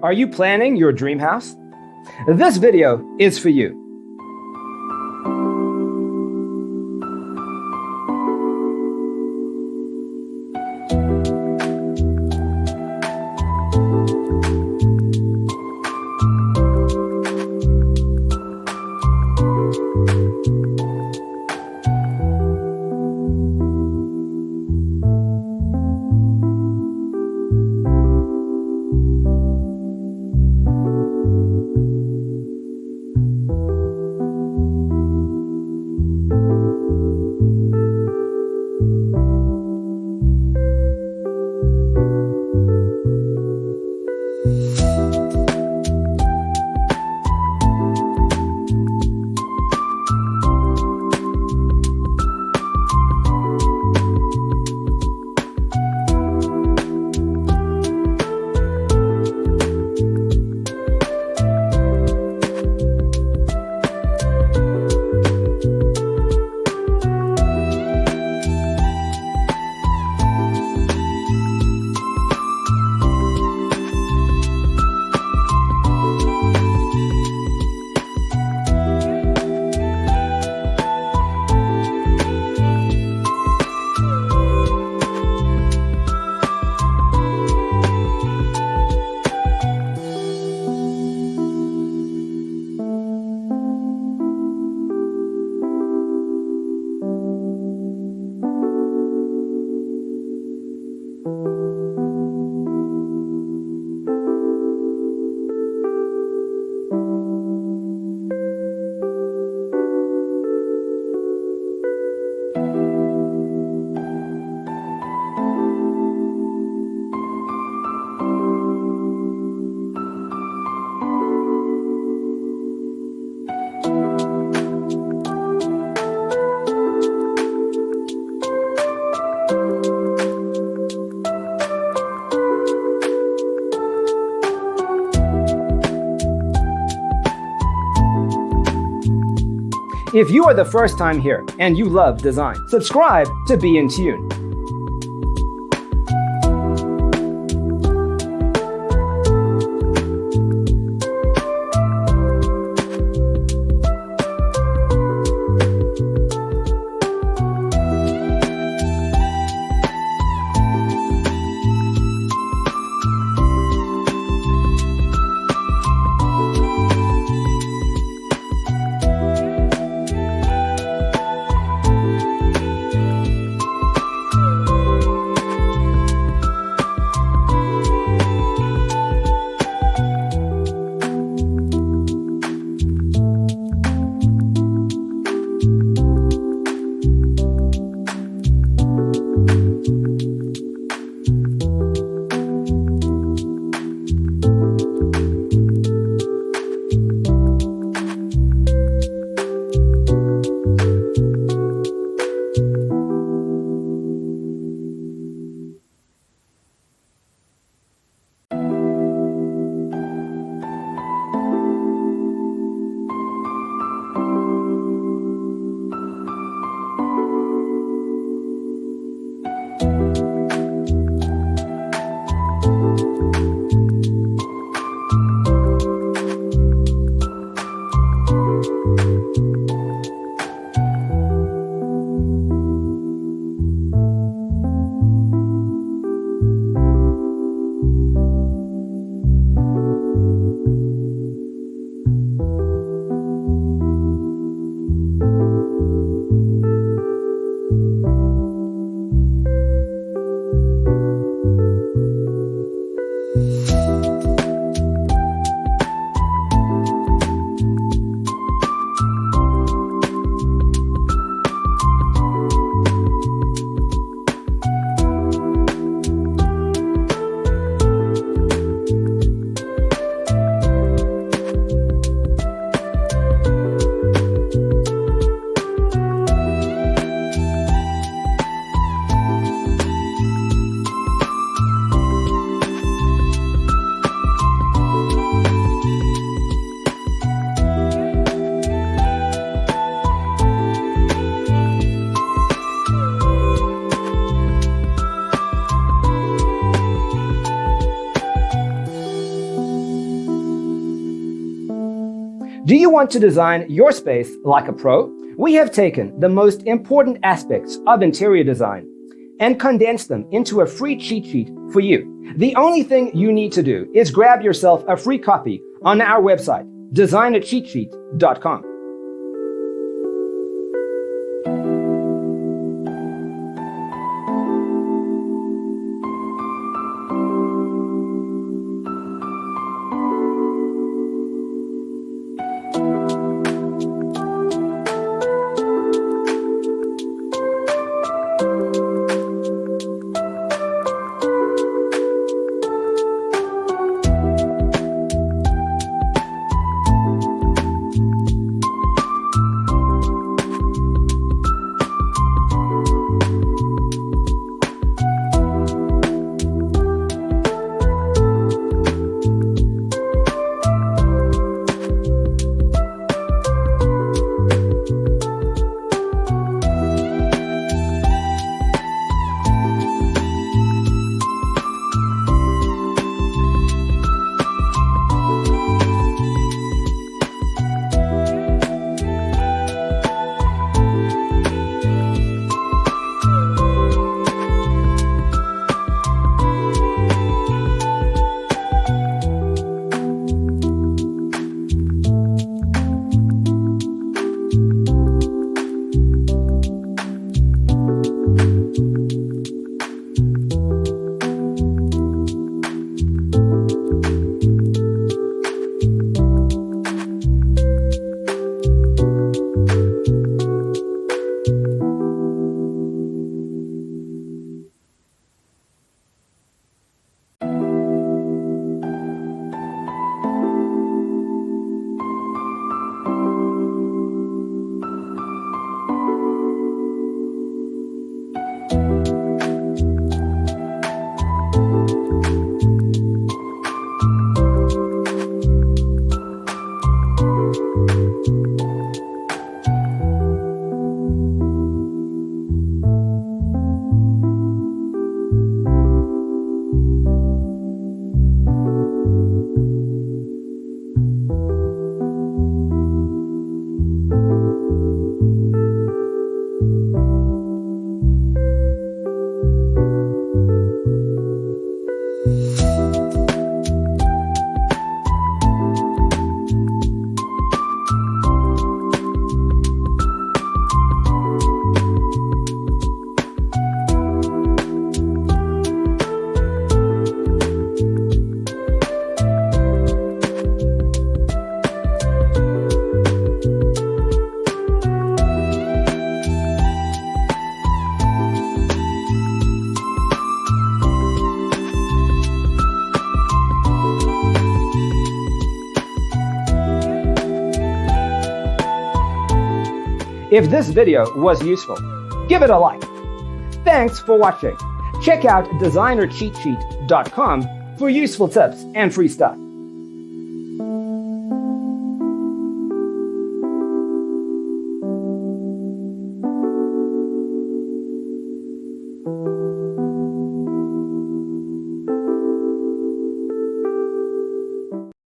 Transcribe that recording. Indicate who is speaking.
Speaker 1: Are you planning your dream house? This video is for you. If you are the first time here and you love design, subscribe to be in tune. Do you want to design your space like a pro? We have taken the most important aspects of interior design and condensed them into a free cheat sheet for you. The only thing you need to do is grab yourself a free copy on our website, designercheatsheet.com. If this video was useful, give it a like. Thanks for watching. Check out designercheatsheet.com for useful tips and free stuff.